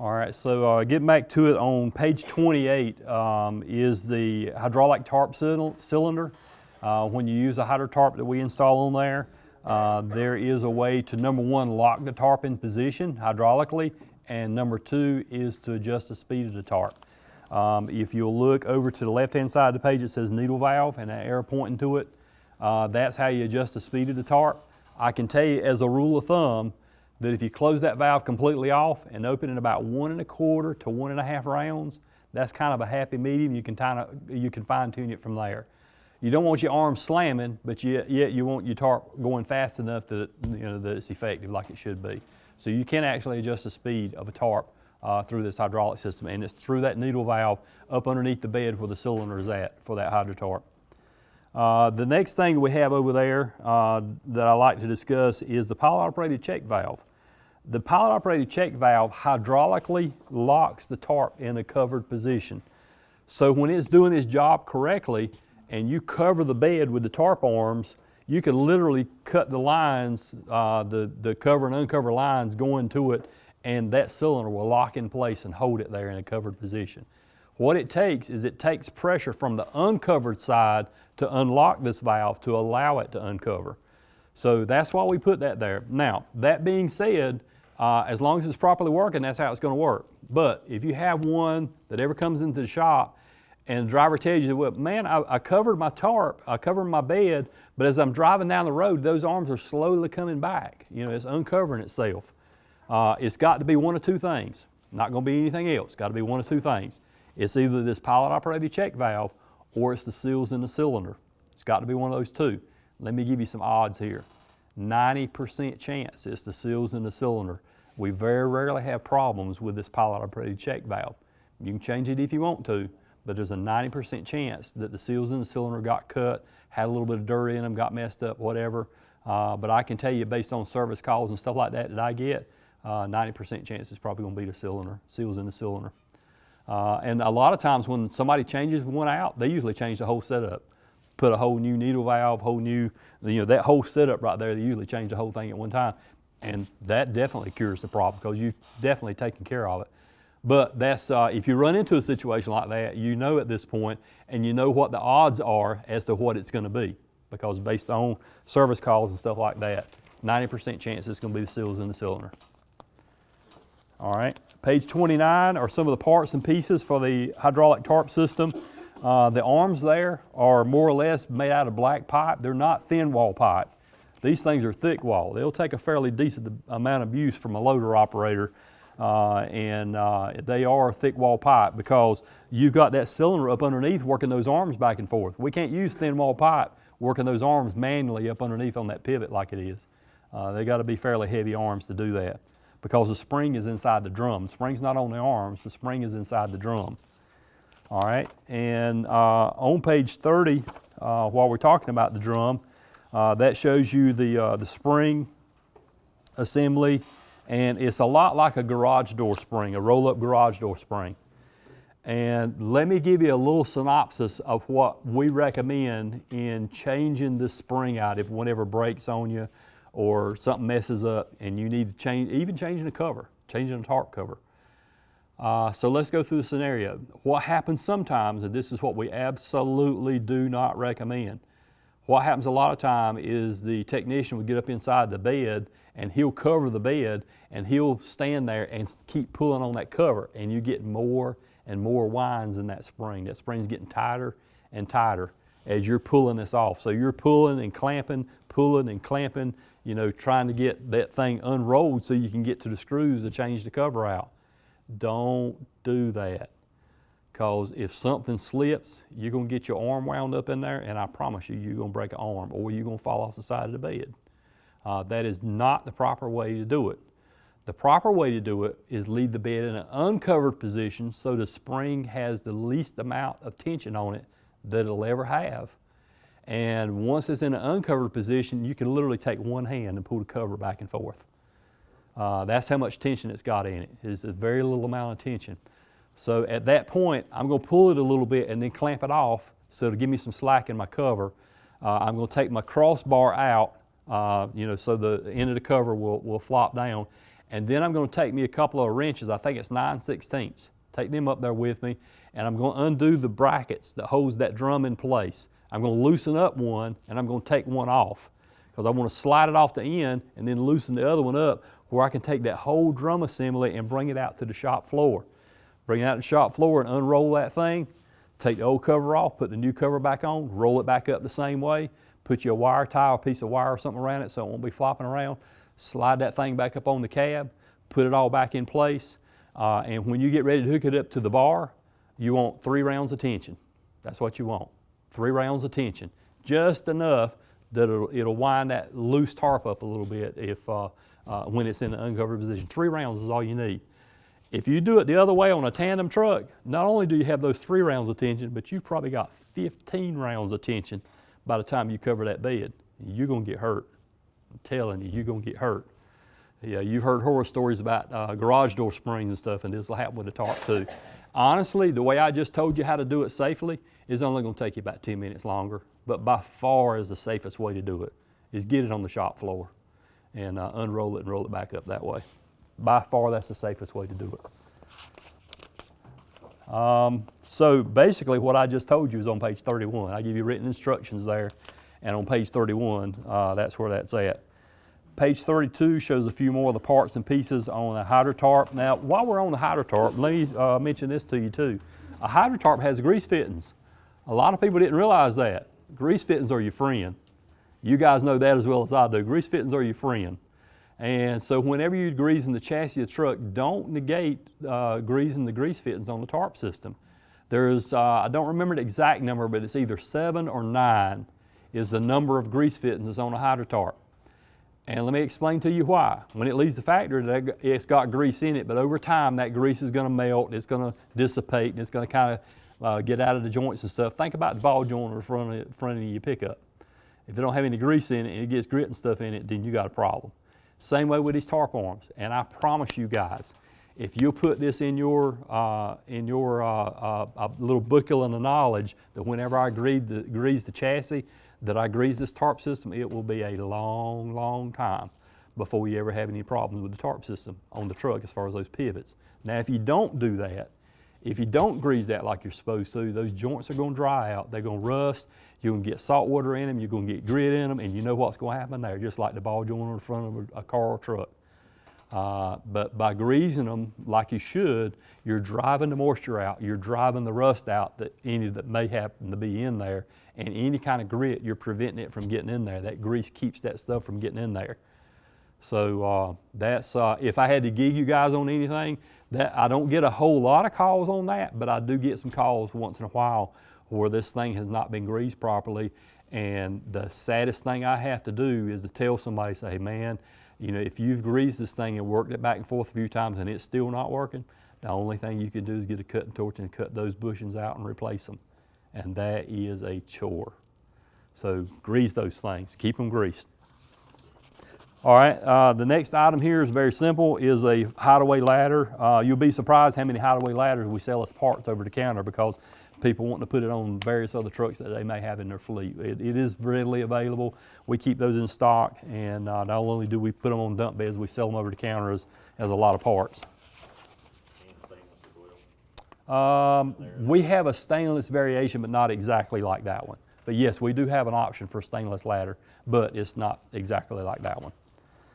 All right, so getting back to it, on page 28 is the hydraulic tarp cylinder. When you use a hydro tarp that we install on there is a way to, number one, lock the tarp in position hydraulically, and number two is to adjust the speed of the tarp. If you'll look over to the left-hand side of the page, it says needle valve and that arrow pointing to it. That's how you adjust the speed of the tarp. I can tell you as a rule of thumb that if you close that valve completely off and open it about 1 1/4 to 1 1/2 rounds, that's kind of a happy medium. You can fine tune it from there. You don't want your arm slamming, but yet you want your tarp going fast enough that that it's effective like it should be. So you can actually adjust the speed of a tarp through this hydraulic system, and it's through that needle valve up underneath the bed where the cylinder is at for that hydro tarp. The next thing we have over there that I like to discuss is the pilot operated check valve. The pilot operated check valve hydraulically locks the tarp in a covered position. So when it's doing its job correctly and you cover the bed with the tarp arms, you can literally cut the lines, the cover and uncover lines going to it, and that cylinder will lock in place and hold it there in a covered position. What it takes is it takes pressure from the uncovered side to unlock this valve to allow it to uncover. So that's why we put that there. Now, that being said, as long as it's properly working, that's how it's going to work. But if you have one that ever comes into the shop and the driver tells you, well, man, I covered my tarp, I covered my bed, but as I'm driving down the road, those arms are slowly coming back. It's uncovering itself. It's got to be one of two things. Not going to be anything else. Got to be one of two things. It's either this pilot operated check valve or it's the seals in the cylinder. It's got to be one of those two. Let me give you some odds here. 90% chance it's the seals in the cylinder. We very rarely have problems with this pilot operated check valve. You can change it if you want to, but there's a 90% chance that the seals in the cylinder got cut, had a little bit of dirt in them, got messed up, whatever. But I can tell you based on service calls and stuff like that I get, 90% chance it's probably going to be the cylinder, seals in the cylinder. And a lot of times when somebody changes one out, they usually change the whole setup. Put a whole new needle valve, whole new, that whole setup right there, they usually change the whole thing at one time. And that definitely cures the problem because you've definitely taken care of it. But that's, if you run into a situation like that, you know at this point, and you know what the odds are as to what it's going to be. Because based on service calls and stuff like that, 90% chance it's going to be the seals in the cylinder. All right, page 29 are some of the parts and pieces for the hydraulic tarp system. The arms there are more or less made out of black pipe. They're not thin wall pipe. These things are thick wall. They'll take a fairly decent amount of use from a loader operator, and they are thick wall pipe because you've got that cylinder up underneath working those arms back and forth. We can't use thin wall pipe working those arms manually up underneath on that pivot like it is. They got to be fairly heavy arms to do that because the spring is inside the drum. The spring's not on the arms, the spring is inside the drum. All right, and on page 30, while we're talking about the drum, that shows you the spring assembly, and it's a lot like a garage door spring, a roll-up garage door spring. And let me give you a little synopsis of what we recommend in changing the spring out if one ever breaks on you or something messes up and you need to change, even changing the cover, changing the tarp cover. So let's go through the scenario. What happens sometimes, and this is what we absolutely do not recommend, what happens a lot of time is the technician will get up inside the bed and he'll cover the bed and he'll stand there and keep pulling on that cover, and you get more and more winds in that spring. That spring's getting tighter and tighter as you're pulling this off. So you're pulling and clamping, trying to get that thing unrolled so you can get to the screws to change the cover out. Don't do that, because if something slips, you're going to get your arm wound up in there, and I promise you, you're going to break an arm or you're going to fall off the side of the bed. That is not the proper way to do it. The proper way to do it is leave the bed in an uncovered position so the spring has the least amount of tension on it that it'll ever have. And once it's in an uncovered position, you can literally take one hand and pull the cover back and forth. That's how much tension it's got in it. It's a very little amount of tension. So at that point, I'm going to pull it a little bit and then clamp it off so to give me some slack in my cover. I'm going to take my crossbar out, so the end of the cover will flop down. And then I'm going to take me a couple of wrenches, I think it's 9/16. Take them up there with me, and I'm going to undo the brackets that holds that drum in place. I'm going to loosen up one, and I'm going to take one off, because I want to slide it off the end and then loosen the other one up where I can take that whole drum assembly and bring it out to the shop floor. Bring it out to the shop floor and unroll that thing, take the old cover off, put the new cover back on, roll it back up the same way, put you a wire tie or a piece of wire or something around it so it won't be flopping around, slide that thing back up on the cab, put it all back in place, and when you get ready to hook it up to the bar, you want 3 rounds of tension. That's what you want, 3 rounds of tension. Just enough that it'll wind that loose tarp up a little bit if when it's in the uncovered position. 3 rounds is all you need. If you do it the other way on a tandem truck, not only do you have those 3 rounds of tension, but you've probably got 15 rounds of tension by the time you cover that bed. You're gonna get hurt. I'm telling you, you're gonna get hurt. Yeah, you've heard horror stories about garage door springs and stuff, and this will happen with the tarp too. Honestly, the way I just told you how to do it safely is only gonna take you about 10 minutes longer, but by far is the safest way to do it, is get it on the shop floor and unroll it and roll it back up that way. By far, that's the safest way to do it. So basically what I just told you is on page 31. I give you written instructions there, and on page 31, that's where that's at. Page 32 shows a few more of the parts and pieces on a hydro tarp. Now, while we're on the hydro tarp, let me mention this to you too. A hydro tarp has grease fittings. A lot of people didn't realize that. Grease fittings are your friend. You guys know that as well as I do. Grease fittings are your friend. And so whenever you're greasing the chassis of the truck, don't negate greasing the grease fittings on the tarp system. There's, I don't remember the exact number, but it's either 7 or 9 is the number of grease fittings that's on a hydro tarp. And let me explain to you why. When it leaves the factory, it's got grease in it, but over time that grease is gonna melt, it's gonna dissipate, and it's gonna kind of get out of the joints and stuff. Think about the ball joint in front of your pickup. If it don't have any grease in it and it gets grit and stuff in it, then you got a problem. Same way with these tarp arms, and I promise you guys, if you'll put this in your little booklet of knowledge, that whenever I grease the chassis, that I grease this tarp system, it will be a long, long time before you ever have any problems with the tarp system on the truck as far as those pivots. Now, if you don't do that, if you don't grease that like you're supposed to, those joints are going to dry out, they're going to rust, you're going to get salt water in them, you're going to get grit in them, and you know what's going to happen there, just like the ball joint on the front of a car or truck. But by greasing them like you should, you're driving the moisture out, you're driving the rust out that any that may happen to be in there, and any kind of grit, you're preventing it from getting in there. That grease keeps that stuff from getting in there. So that's, if I had to gig you guys on anything, that I don't get a whole lot of calls on that, but I do get some calls once in a while where this thing has not been greased properly, and the saddest thing I have to do is to tell somebody, say, hey man, you know, if you've greased this thing and worked it back and forth a few times and it's still not working, the only thing you can do is get a cutting torch and cut those bushings out and replace them. And that is a chore. So grease those things, keep them greased. All right, the next item here is very simple, is a hideaway ladder. You'll be surprised how many hideaway ladders we sell as parts over the counter, because people want to put it on various other trucks that they may have in their fleet. It is readily available. We keep those in stock, and not only do we put them on dump beds, we sell them over the counter as a lot of parts. We have a stainless variation, but not exactly like that one. But yes, we do have an option for a stainless ladder, but it's not exactly like that one.